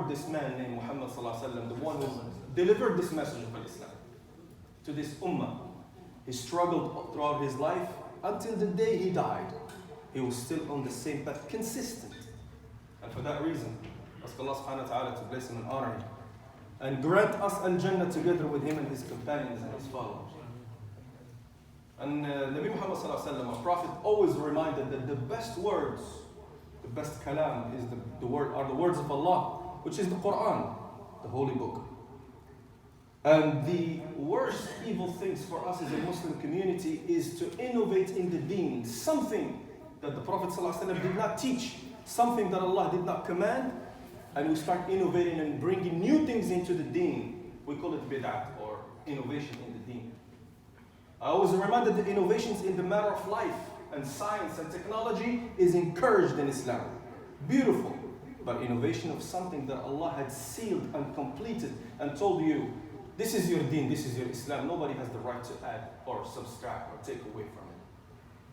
reward this man named Muhammad sallallahu alaihi wasallam, the one who delivered this message of Islam to this ummah. He struggled throughout his life until the day he died. He was still on the same path, consistent. And for that reason, ask Allah subhanahu wa ta'ala to bless him and honor him. And grant us al-Jannah together with him and his companions and his followers. And Nabi Muhammad sallallahu alaihi wasallam, our Prophet, always reminded that the best words, the best kalam is the words of Allah, which is the Quran, the holy book. And the worst evil things for us as a Muslim community is to innovate in the deen, something that the Prophet ﷺ did not teach, something that Allah did not command, and we start innovating and bringing new things into the deen. We call it bid'ah, or innovation in the deen. I was reminded that innovations in the matter of life and science and technology is encouraged in Islam. Beautiful. But innovation of something that Allah had sealed and completed and told you, this is your deen, this is your Islam. Nobody has the right to add or subtract or take away from it.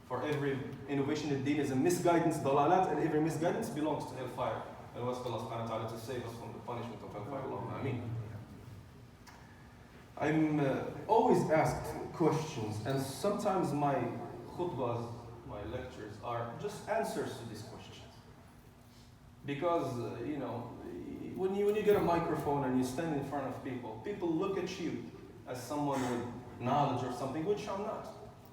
For every innovation in deen is a misguidance, dalalat, and every misguidance belongs to hellfire. And we ask Allah subhanahu wa ta'ala to save us from the punishment of hellfire. Allahumma ameen. I'm always asked questions, and sometimes my khutbahs, my lectures, are just answers to these questions. Because, when you get a microphone and you stand in front of people, people look at you as someone with knowledge or something, which I'm not.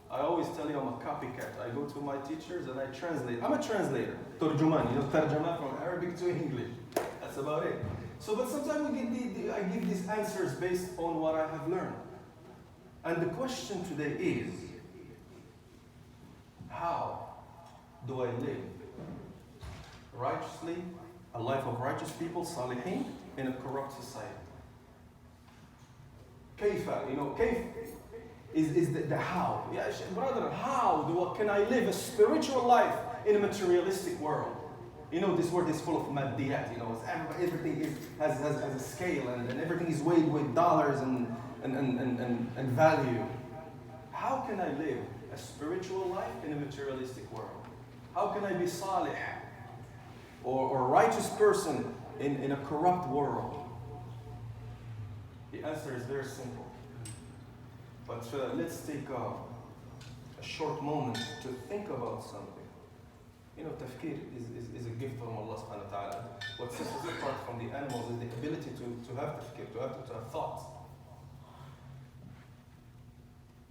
I always tell you I'm a copycat. I go to my teachers and I translate. I'm a translator. Turjuman, tarjama from Arabic to English. That's about it. So, but sometimes I give these answers based on what I have learned. And the question today is, how do I live righteously, a life of righteous people, salihin, in a corrupt society? Kayfa, kayf is the how. Yeah, brother, how can I live a spiritual life in a materialistic world? This world is full of maddiyat, everything has a scale and everything is weighed with dollars and value. How can I live a spiritual life in a materialistic world? How can I be salih or a righteous person in a corrupt world? The answer is very simple. But let's take a short moment to think about something. Tafkir is a gift from Allah subhanahu wa ta'ala. What sets us apart from the animals is the ability to have tafkir, to have thoughts.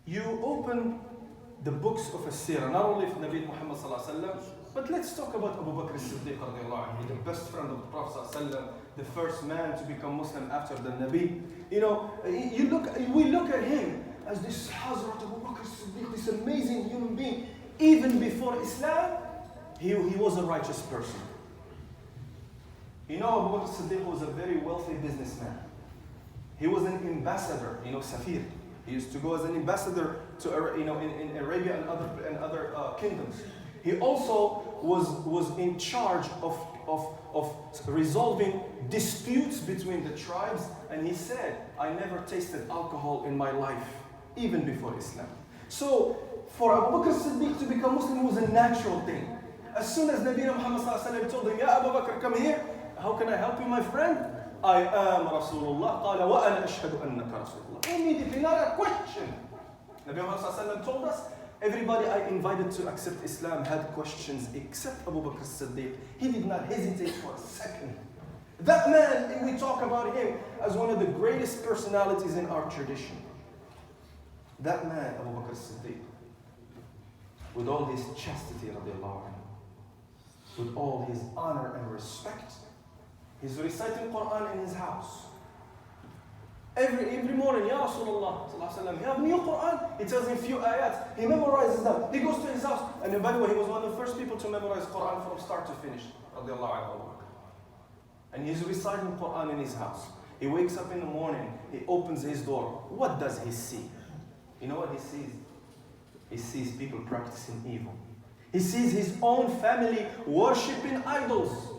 You open the books of As-Sirah, not only from Nabi Muhammad sallallahu alaihi wasallam, but let's talk about Abu Bakr as-Siddiq radiallahu anhu, the best friend of the Prophet sallallahu alaihi wasallam, the first man to become Muslim after the Nabi. We look at him as this Hazrat Abu Bakr as-Siddiq, this amazing human being. Even before Islam, he was a righteous person. Abu Bakr as-Siddiq was a very wealthy businessman. He was an ambassador, Safir. He used to go as an ambassador to, in Arabia and other kingdoms. He also was in charge of resolving disputes between the tribes. And he said, I never tasted alcohol in my life, even before Islam. So for Abu Bakr as-Siddiq to become Muslim was a natural thing. As soon as Nabi Muhammad told him, Ya Abu Bakr, come here. How can I help you, my friend? I am Rasulullah. قال وأنا أشهد أنك رسول الله. Immediately, not a question. Nabi Muhammad told us, everybody I invited to accept Islam had questions except Abu Bakr as-Siddiq. He did not hesitate for a second. That man, we talk about him as one of the greatest personalities in our tradition. That man, Abu Bakr as-Siddiq, with all his chastity, radiallahu anhu, with all his honor and respect, he's reciting Quran in his house. Every morning, Ya Rasulullah, you have new Quran? He tells him a few ayats. He memorizes them. He goes to his house. And by the way, he was one of the first people to memorize Quran from start to finish. Radiallahu anhu. And he's reciting Quran in his house. He wakes up in the morning. He opens his door. What does he see? You know what he sees? He sees people practicing evil. He sees his own family worshipping idols.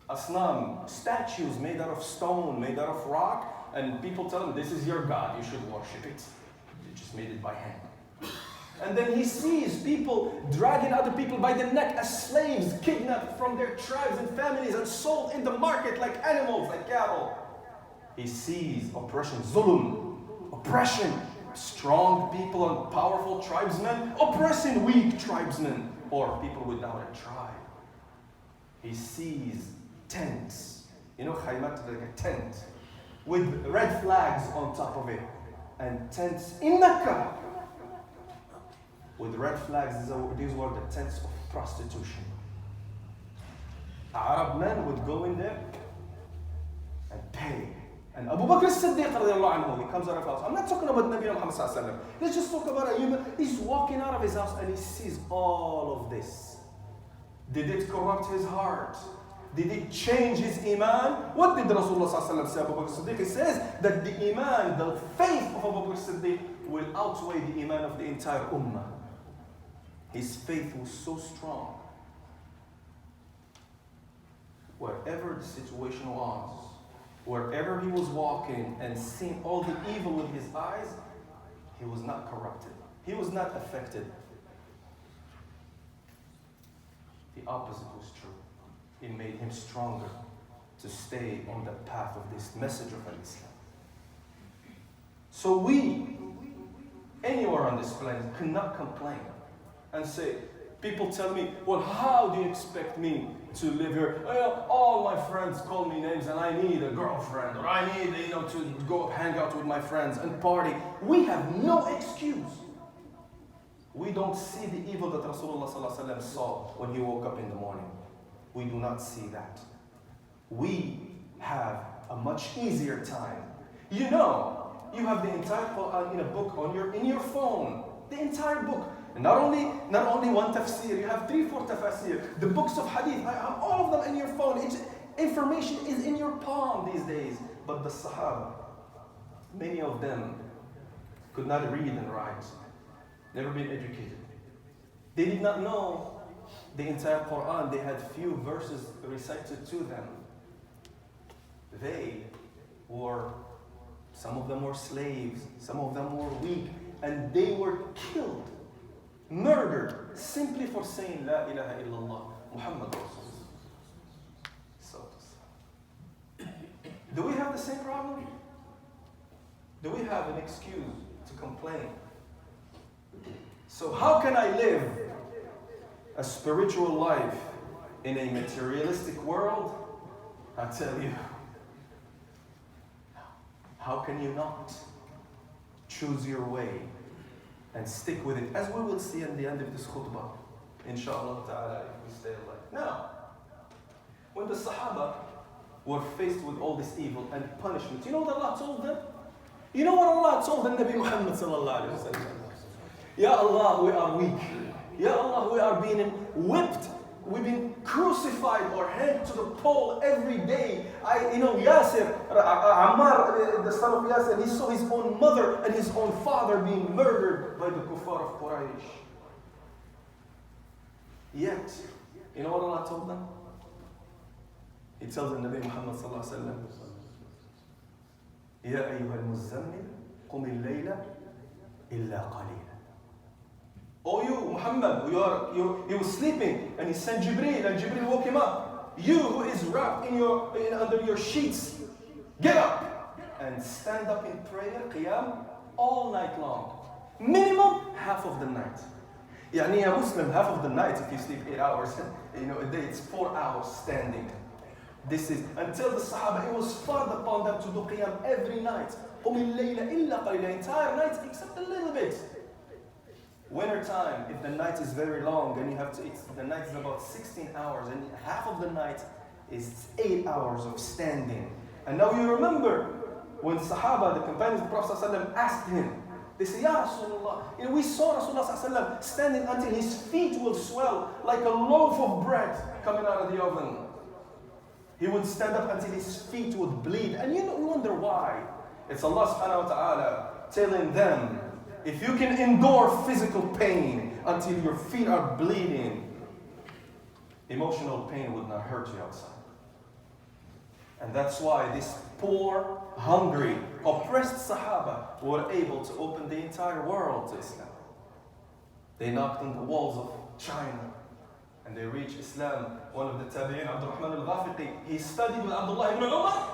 Asnam, statues made out of stone, made out of rock, and people tell him, this is your God, you should worship it. They just made it by hand. And then he sees people dragging other people by the neck as slaves, kidnapped from their tribes and families and sold in the market like animals, like cattle. He sees oppression, zulm, oppression, strong people and powerful tribesmen oppressing weak tribesmen or people without a tribe. He sees tents, khaymat, like a tent, with red flags on top of it, and tents in Mecca with red flags. These were the tents of prostitution. Arab men would go in there and pay. And Abu Bakr as-Siddiq radiallahu anhu, he comes out of his house. I'm not talking about Nabi Muhammad sallallahu alaihi wasallam. Let's just talk about a human. He's walking out of his house and he sees all of this. Did it corrupt his heart? Did it change his iman? What did Rasulullah sallallahu alaihi wasallam say? Abu Bakr as-Siddiq, he says that the iman, the faith of Abu Bakr as-Siddiq will outweigh the iman of the entire ummah. His faith was so strong. Wherever the situation was, wherever he was walking and seeing all the evil with his eyes, he was not corrupted. He was not affected. The opposite was true. It made him stronger to stay on the path of this message of Islam. So we, anywhere on this planet, cannot complain and say, people tell me, well, how do you expect me to live here? All my friends call me names and I need a girlfriend, or I need, to go hang out with my friends and party. We have no excuse. We don't see the evil that Rasulullah sallallahu alaihi wasallam saw when he woke up in the morning. We do not see that. We have a much easier time. You have the entire Quran in a book in your phone. The entire book. And not only one tafsir, you have 3-4 tafsir. The books of hadith, all of them in your phone. Information is in your palm these days. But the Sahaba, many of them could not read and write. Never been educated. They did not know the entire Quran. They had few verses recited to them. Some of them were slaves, some of them were weak, and they were killed, murdered, simply for saying La ilaha illallah, Muhammad Rasulullah. Do we have the same problem? Do we have an excuse to complain? So how can I live a spiritual life in a materialistic world? I tell you, how can you not choose your way and stick with it, as we will see at the end of this khutbah, inshallah ta'ala, if we stay alive. Now, when the Sahaba were faced with all this evil and punishment, you know what Allah told them? You know what Allah told the Nabi Muhammad sallallahu alayhi wa sallam? Ya Allah, we are weak. Ya Allah, we are being whipped. We've been crucified or hanged to the pole every day. Yasir, Ammar, the son of Yasir, he saw his own mother and his own father being murdered by the kuffar of Quraysh. Yet, you know what Allah told them? He tells the Nabi Muhammad sallallahu alaihi wasallam, Ya ayyuha al-muzammil, qum al-layla illa qalila. Oh, you, Muhammad, you were sleeping, and he sent Jibreel, and Jibreel woke him up. You who is wrapped under your sheets, get up and stand up in prayer, qiyam, all night long. Minimum half of the night. Yani a Muslim, half of the night, if you sleep 8 hours, a day, it's 4 hours standing. This is, until the Sahaba, it was farmed upon them to do qiyam every night. قُمِ اللَّيْلَ إِلَّا قَلِيلًا, entire night, except a little bit. Winter time, if the night is very long, and the night is about 16 hours, and half of the night is 8 hours of standing. And now you remember when Sahaba, the companions of the Prophet ﷺ, asked him, they say, Ya Rasulullah, we saw Rasulullah ﷺ standing until his feet will swell like a loaf of bread coming out of the oven. He would stand up until his feet would bleed. And we wonder why. It's Allah subhanahu wa ta'ala telling them, if you can endure physical pain until your feet are bleeding, emotional pain would not hurt you outside. And that's why these poor, hungry, oppressed Sahaba were able to open the entire world to Islam. They knocked on the walls of China and they reached Islam. One of the tabi'in, Abdurrahman al-Ghafiqi, he studied with Abdullah ibn Umar.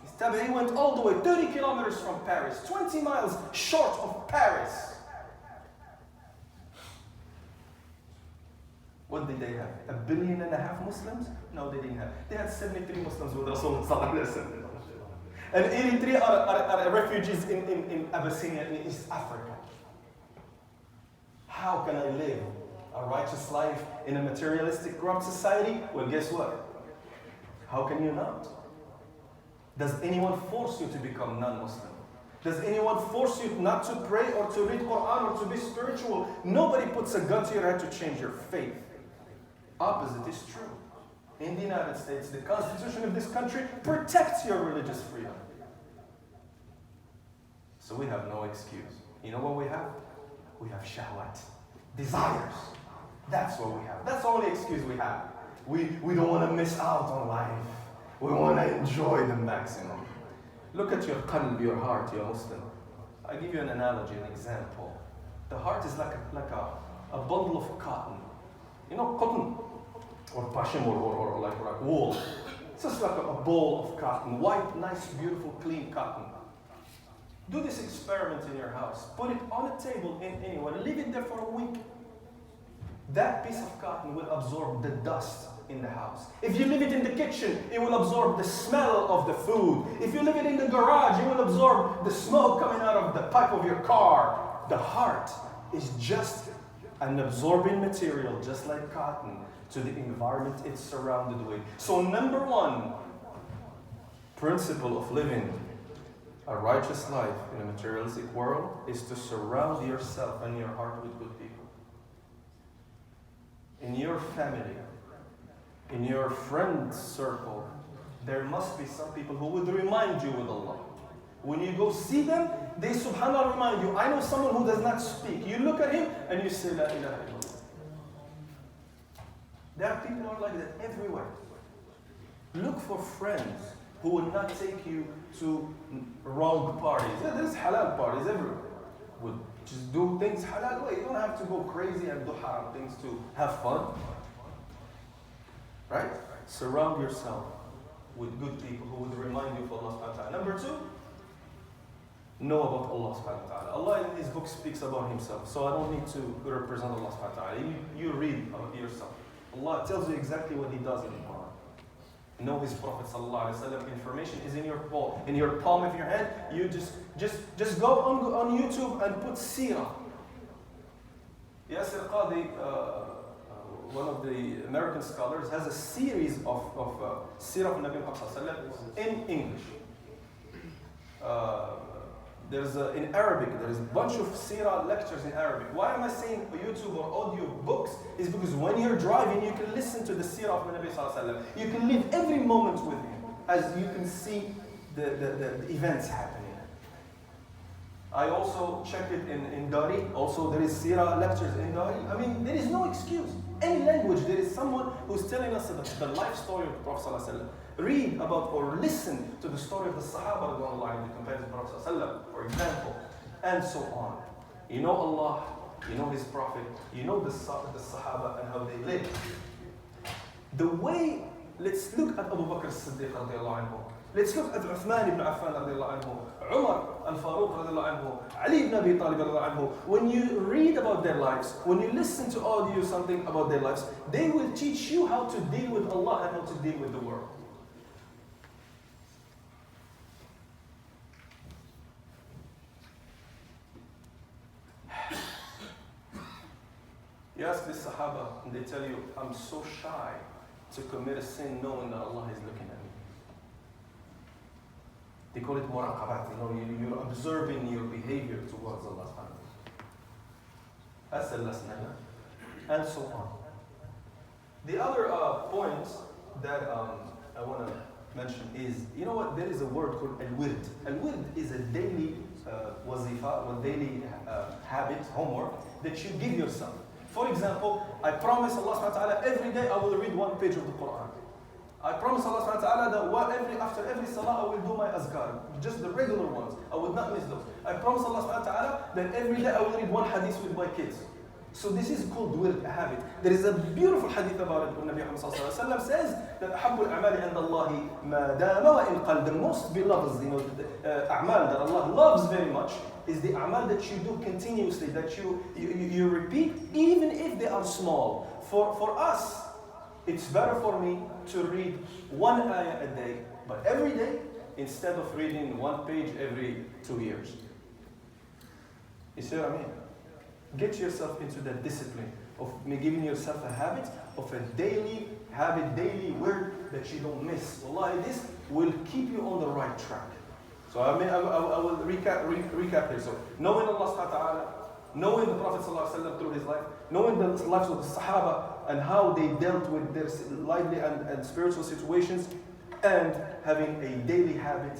His tabi'i went all the way 30 kilometers from Paris, 20 miles short of Paris. What did they have? 1.5 billion Muslims? No, they didn't have. They had 73 Muslims with Rasulullah. And 83 are refugees in Abyssinia, in East Africa. How can I live a righteous life in a materialistic, corrupt society? Well, guess what? How can you not? Does anyone force you to become non-Muslim? Does anyone force you not to pray or to read Quran or to be spiritual? Nobody puts a gun to your head to change your faith. Opposite is true. In the United States, the Constitution of this country protects your religious freedom. So we have no excuse. You know what we have? We have shahwat, desires. That's what we have. That's the only excuse we have. We don't want to miss out on life. We want to enjoy the maximum. Look at your qalb, your heart, your Muslim. I'll give you an analogy, an example. The heart is like a bundle of cotton. You know, cotton, or pashim, or like wool. It's just like a bowl of cotton, white, nice, beautiful, clean cotton. Do this experiment in your house. Put it on a table anywhere. Leave it there for a week. That piece of cotton will absorb the dust in the house. If you leave it in the kitchen, it will absorb the smell of the food. If you leave it in the garage, it will absorb the smoke coming out of the pipe of your car. The heart is just an absorbing material, just like cotton, to the environment it's surrounded with. So number one principle of living a righteous life in a materialistic world is to surround yourself and your heart with good people. In your family, in your friend circle, there must be some people who would remind you with Allah. When you go see them, they subhanAllah remind you. I know someone who does not speak. You look at him and you say, La ilaha illallah. There are people who are like that everywhere. Look for friends who will not take you to wrong parties. Yeah, there's halal parties everywhere. We'll just do things halal way. You don't have to go crazy and do haram things to have fun. Right? Surround yourself with good people who would remind you of Allah subhanahu wa ta'ala. Number two, know about Allah subhanahu wa ta'ala. Allah in His book speaks about Himself, so I don't need to represent Allah subhanahu wa ta'ala. You read about yourself. Allah tells you exactly what He does in the Quran. Know His Prophet sallallahu alaihi wasallam. Information is in your palm of your hand. You just go on YouTube and put Seerah. Yasir Qadi, one of the American scholars, has a series of Seerah of Nabi Muhammad sallallahu alaihi wasallam in English. In Arabic, there's a bunch of Seerah lectures in Arabic. Why am I saying YouTube or audio books? Is because when you're driving, you can listen to the Seerah of the Nabi sallallahu alaihi wasallam. You can live every moment with him, as you can see the events happening. I also checked it in Dari. Also, there is Seerah lectures in Dari. I mean, there is no excuse. Any language, there is someone who's telling us the life story of the Prophet sallallahu alaihi wasallam. Read about or listen to the story of the Sahaba, the companions of the Prophet ﷺ, for example, and so on. You know Allah, you know His Prophet, you know the Sahaba and how they lived. The way, let's look at Abu Bakr as-Siddiq radiallahu anhu. Let's look at Uthman ibn Affan radiallahu anhu, Umar al-Faruq radiallahu anhu, Ali ibn Abi Talib radiallahu anhu. When you read about their lives, when you listen to audio something about their lives, they will teach you how to deal with Allah and how to deal with the world. You ask the Sahaba and they tell you, I'm so shy to commit a sin knowing that Allah is looking at me. They call it muraqabat. You're observing your behavior towards Allah subhanahu wa ta'ala. That's a lesson. And so on. The other point that I want to mention is, you know what, there is a word called al-wird. Al-wird is a daily wazifa, or daily habit, homework, that you give yourself. For example, I promise Allah subhanahu wa ta'ala every day I will read one page of the Quran. I promise Allah subhanahu wa ta'ala that after every salah I will do my azkar, just the regular ones. I would not miss those. I promise Allah subhanahu wa ta'ala that every day I will read one hadith with my kids. So this is called wird, a habit. There is a beautiful hadith about it. Nabi Muhammad sallallahu alaihi wasallam says that أحب الأعمال عند الله ما دام وإن قل. The most beloved, the a'mal that Allah loves very much is the a'mal that you do continuously, that you repeat, even if they are small. For us, it's better for me to read one ayah a day, but every day, instead of reading one page every 2 years. You see what I mean? Get yourself into that discipline of giving yourself a habit of a daily habit, daily word that you don't miss. Wallahi, this will keep you on the right track. So I will recap here. So knowing Allah subhanahu wa ta'ala, knowing the Prophet sallallahu alaihi wasallam through his life, knowing the lives of the Sahaba and how they dealt with their lively and spiritual situations, and having a daily habit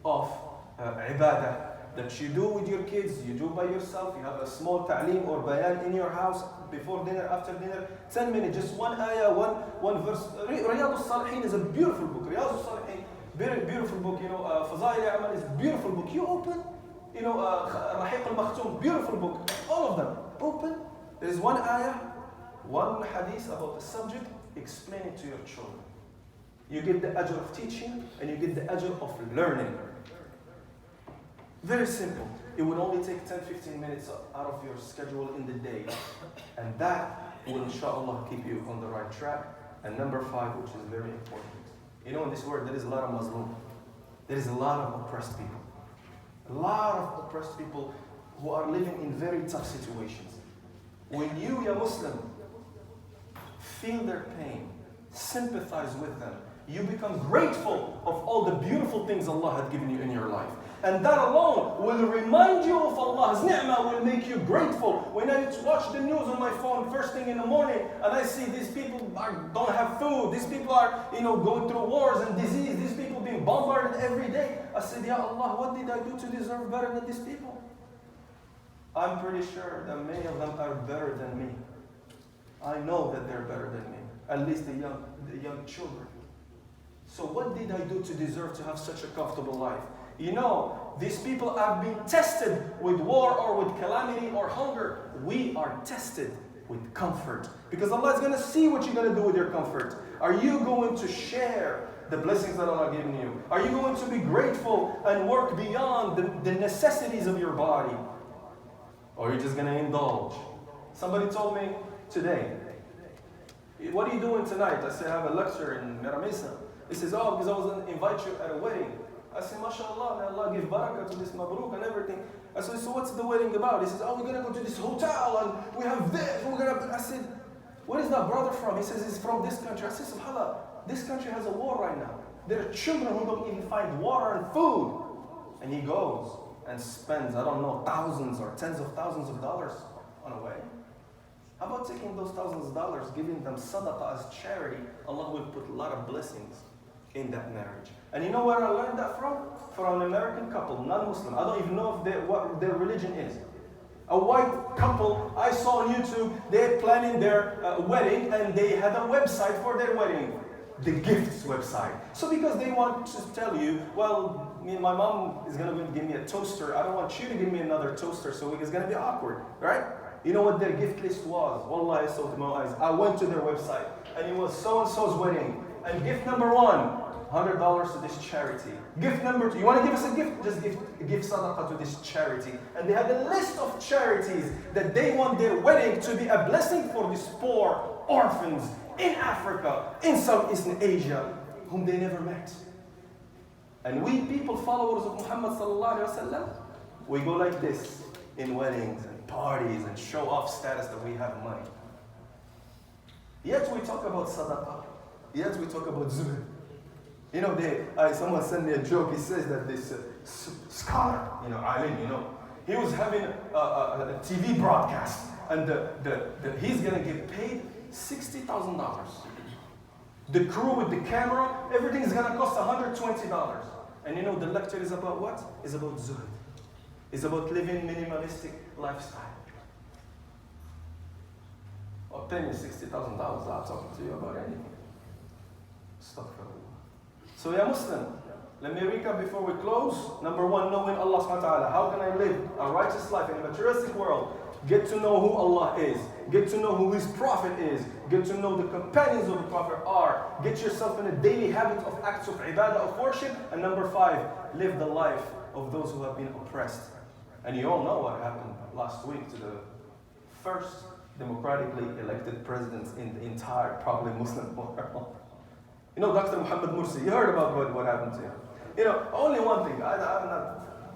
of ibadah that you do with your kids, you do by yourself, you have a small ta'lim or bayan in your house, before dinner, after dinner, 10 minutes, just one ayah, one verse. Riyadh al-Salihin is a beautiful book. Riyadh al-Salihin, very beautiful book. Fazail al-Amal is a beautiful book. You open, Rahiq al-Makhtum, beautiful book. All of them, open. There is one ayah, one hadith about the subject, explain it to your children. You get the ajr of teaching and you get the ajr of learning. Very simple. It would only take 10-15 minutes out of your schedule in the day. And that will, inshallah, keep you on the right track. And number 5, which is very important. In this world, there is a lot of Muslim. There is a lot of oppressed people. A lot of oppressed people who are living in very tough situations. When you, a Muslim, feel their pain, sympathize with them, you become grateful of all the beautiful things Allah had given you in your life. And that alone will remind you of Allah's ni'mah, will make you grateful. When I watch the news on my phone first thing in the morning and I see these people don't have food, these people are going through wars and disease, these people being bombarded every day, I said, Ya Allah, what did I do to deserve better than these people? I'm pretty sure that many of them are better than me. I know that they're better than me, at least the young children. So what did I do to deserve to have such a comfortable life? These people have been tested with war or with calamity or hunger. We are tested with comfort. Because Allah is going to see what you're going to do with your comfort. Are you going to share the blessings that Allah has given you? Are you going to be grateful and work beyond the necessities of your body? Or are you just going to indulge? Somebody told me today, what are you doing tonight? I said, I have a lecture in Miramisa. He says, because I was going to invite you at a wedding. I said, MashaAllah, may Allah give barakah to this mabruk and everything. I said, so what's the wedding about? He says, we're going to go to this hotel and we have this. I said, where is that brother from? He says, he's from this country. I said, SubhanAllah, this country has a war right now. There are children who don't even find water and food. And he goes and spends, thousands or tens of thousands of dollars on a wedding. How about taking those thousands of dollars, giving them sadaqah as charity? Allah will put a lot of blessings in that marriage. And you know where I learned that from? From an American couple, non-Muslim. I don't even know what their religion is. A white couple I saw on YouTube, they're planning their wedding and they had a website for their wedding. The gifts website. So because they want to tell you, well, my mom is going to give me a toaster. I don't want you to give me another toaster, so it's going to be awkward, right? You know what their gift list was? Wallahi, I saw it with my eyes. I went to their website and it was so-and-so's wedding. And gift number 1, $100 to this charity. Gift number 2, you want to give us a gift? Just give sadaqah to this charity. And they had a list of charities that they want their wedding to be a blessing for these poor orphans in Africa, in Southeast Asia, whom they never met. And we people, followers of Muhammad sallallahu alaihi wasallam, we go like this in weddings and parties and show off status that we have money. Yet we talk about sadaqah. Yet we talk about zuhd. Someone sent me a joke. He says that this scholar, alim, he was having a TV broadcast, and he's gonna get paid $60,000. The crew with the camera, everything is gonna cost $120. And the lecture is about what? It's about zuhd. It's about living minimalistic lifestyle. Or pay me $60,000, I'll talk to you about anything. Stop for a while. So, ya Muslim, let me recap before we close. Number 1, knowing Allah subhanahu wa ta'ala. How can I live a righteous life in a materialistic world? Get to know who Allah is. Get to know who His Prophet is. Get to know the companions of the Prophet are. Get yourself in a daily habit of acts of ibadah, of worship. And number 5, live the life of those who have been oppressed. And you all know what happened last week to the first democratically elected president in the entire probably Muslim world. You know, Dr. Muhammad Mursi, you heard about what happened to him. You know, only one thing,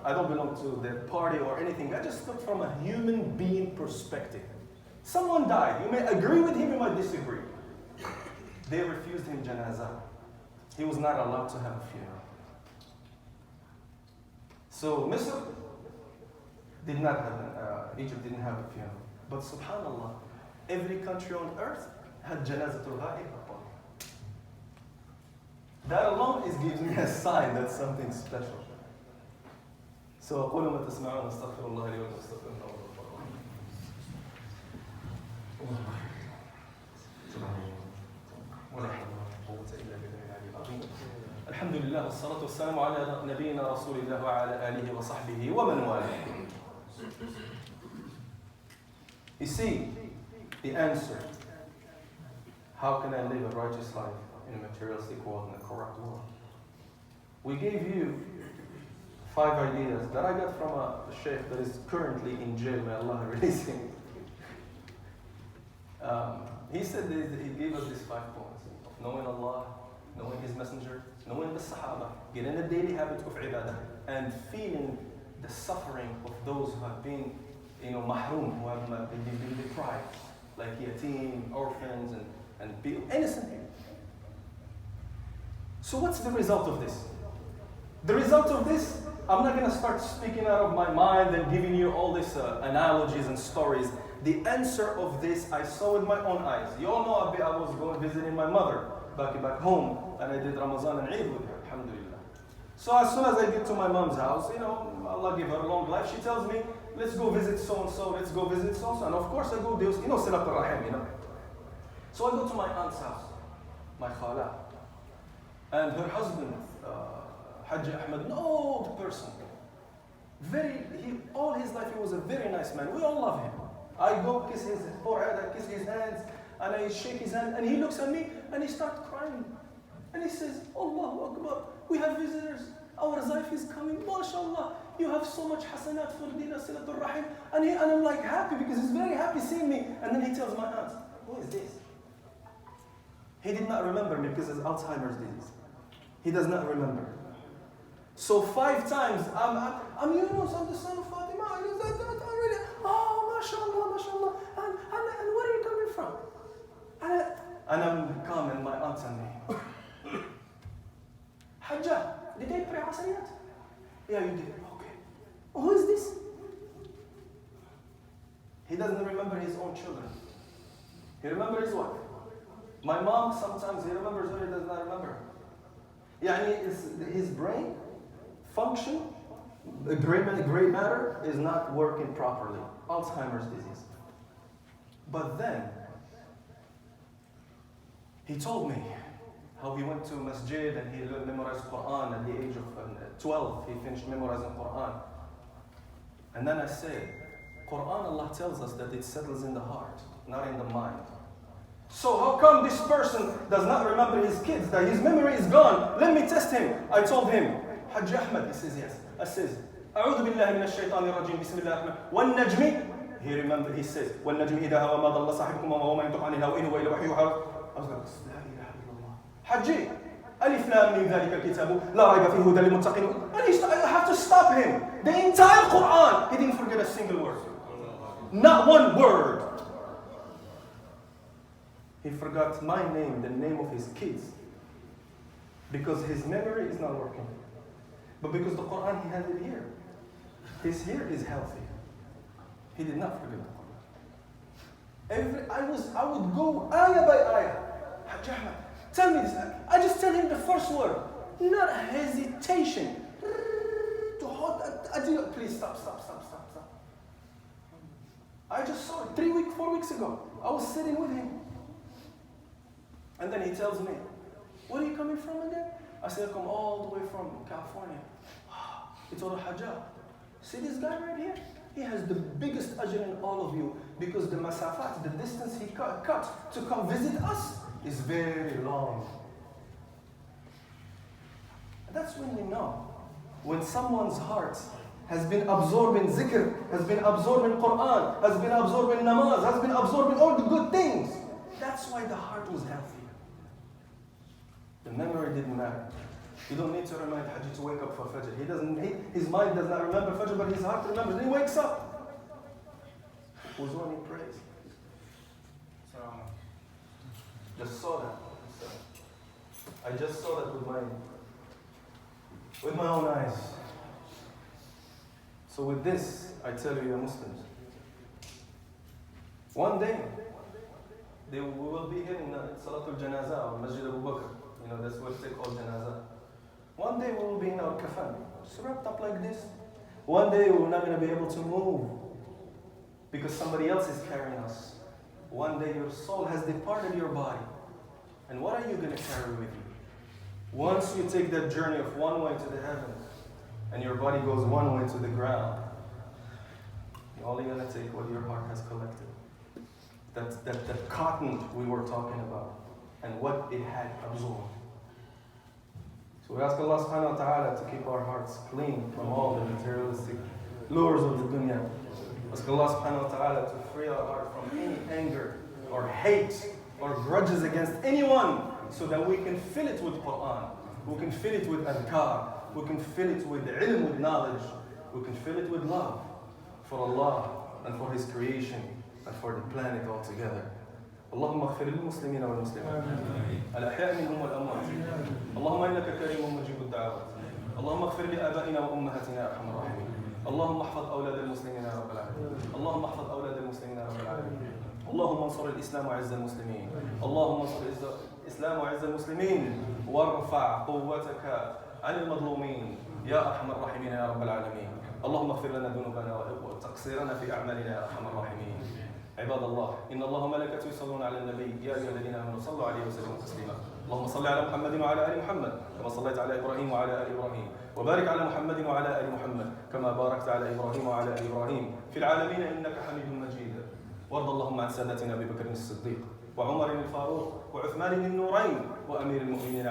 I don't belong to their party or anything. I just look from a human being perspective. Someone died. You may agree with him, you might disagree. They refused him janazah. He was not allowed to have a funeral. So Misr did not have, Egypt didn't have a funeral. But subhanAllah, every country on earth had janazatul ghaib upon it. That alone gives me a sign that something special. So أقول ما تسمعون أستغفر الله لي ولكم أستغفر الله الحمد لله والصلاة والسلام على نبينا رسول الله وعلى آله وصحبه ومن والاه. You see, the answer, how can I live a righteous life in a materialistic world, in a corrupt world? We gave you 5 ideas that I got from a Sheikh that is currently in jail. May Allah release him. He said he gave us these 5 points of knowing Allah, knowing His Messenger, knowing the Sahaba, getting a daily habit of ibadah, and feeling the suffering of those who have been, mahroom, who have been deprived, like yatim, orphans, and people, innocent people. So what's the result of this? The result of this, I'm not going to start speaking out of my mind and giving you all these analogies and stories. The answer of this I saw with my own eyes. You all know I was going visiting my mother back home, and I did Ramadan and Eid with her, alhamdulillah. So as soon as I get to my mom's house, Allah give her a long life, she tells me, let's go visit so-and-so, let's go visit so-and-so. And of course I go, Silat al-Rahim, So I go to my aunt's house, my khala. And her husband, Hajj Ahmed, an old person. All his life he was a very nice man. We all love him. I go kiss his forehead, I kiss his hands, and I shake his hand, and he looks at me, and he starts crying. And he says, Allahu Akbar, we have visitors. Our Zaif is coming, mashallah. You have so much hasanat for Dina Silatul Rahim. And I'm like happy because he's very happy seeing me. And then he tells my aunt, who is this? He did not remember me because it's Alzheimer's disease. He does not remember. So 5 times, I'm Yuniss, I'm the son of Fatima. Mashallah, mashallah. And where are you coming from? And I'm calm, and my aunt and me. Hajjah, did they pray Asriyat? Yeah, you did. Okay. Who is this? He doesn't remember his own children. He remembers his wife. My mom, sometimes he remembers her, he does not remember her. His brain function, the gray matter is not working properly. Alzheimer's disease. But then, he told me how he went to Masjid and he memorized Quran at the age of 12. He finished memorizing Quran. And then I said, Quran, Allah tells us that it settles in the heart, not in the mind. So how come this person does not remember his kids, that his memory is gone? Let me test him. I told him, Hajj Ahmed, he says yes. I says, أعوذ بالله من الشيطان الرجيم بسم الله الرحمن والنجم. He remembered, he says, والنجم إذا هوى ما ضل صاحبكم وما هو ما ينطق عن الهوى إن هو إلا وحي يوحى. I was like, لا إله إلا الله. Hajji, ألف لام ميم ذلك الكتاب لا ريب فيه هدى للمتقين. And I have to stop him. The entire Quran, he didn't forget a single word. Not one word. He forgot my name, the name of his kids, because his memory is not working. But because the Quran, he had it here. His ear is healthy. He did not forget the Quran. I would go ayah by ayah. Hajj Ahmed, tell me this. I just tell him the first word. Not hesitation. Please stop. I just saw it 4 weeks ago. I was sitting with him. And then he tells me, where are you coming from again? I said, I come all the way from California. He told her, Hajjah, see this guy right here? he has the biggest ajr in all of you, because the masafat, the distance he cut to come visit us is very long. That's when we know, when someone's heart has been absorbed in zikr, has been absorbed in Quran, has been absorbed in namaz, has been absorbed in all the good things. That's why the heart was healthy. The memory didn't matter. You don't need to remind Haji to wake up for Fajr. His mind does not remember Fajr, but his heart remembers. Then he wakes up. Who's when he prays? Just saw that. I just saw that with my own eyes. So with this, I tell you, Muslims, one day, we will be here in Salatul Janazah or Masjid Abu Bakr. You know, that's what they call Janazah. One day we will be in our kafan, just wrapped up like this. One day we're not going to be able to move because somebody else is carrying us. One day your soul has departed your body. And what are you going to carry with you? Once you take that journey of one way to the heavens, and your body goes one way to the ground, you're only going to take what your heart has collected. That cotton we were talking about, and what it had absorbed. So we ask Allah subhanahu wa ta'ala to keep our hearts clean from all the materialistic lures of the dunya. Ask Allah subhanahu wa ta'ala to free our heart from any anger or hate or grudges against anyone, so that we can fill it with Quran, we can fill it with adhkar, we can fill it with ilm, with knowledge, we can fill it with love for Allah and for His creation and for the planet altogether. اللهم اغفر للمسلمين والمسلمات الأحياء منهم والأموات اللهم إنك كريم مجيب الدعوات اللهم اغفر لآبائنا وأمهاتنا يا أرحم الراحمين اللهم احفظ أولاد المسلمين يا رب العالمين اللهم احفظ أولاد المسلمين يا رب العالمين اللهم انصر الإسلام وعز المسلمين اللهم انصر الإسلام وعز المسلمين وارفع قوتك عن المظلومين يا أرحم الراحمين يا رب العالمين اللهم اغفر لنا ذنوبنا وتقصيرنا في أعمالنا يا أرحم الراحمين عباد الله إن الله وملائكته يصلون على النبي يا أيها الذين آمنوا صلوا عليه وسلموا تسليما اللهم صل على محمد وعلى آل محمد كما صليت على إبراهيم وعلى آل إبراهيم وبارك على محمد وعلى آل محمد كما باركت على إبراهيم وعلى آل إبراهيم في العالمين إنك حميد مجيد وارض اللهم عن سادتنا أبي بكر الصديق وعمر الفاروق وعثمان النورين وأمير المؤمنين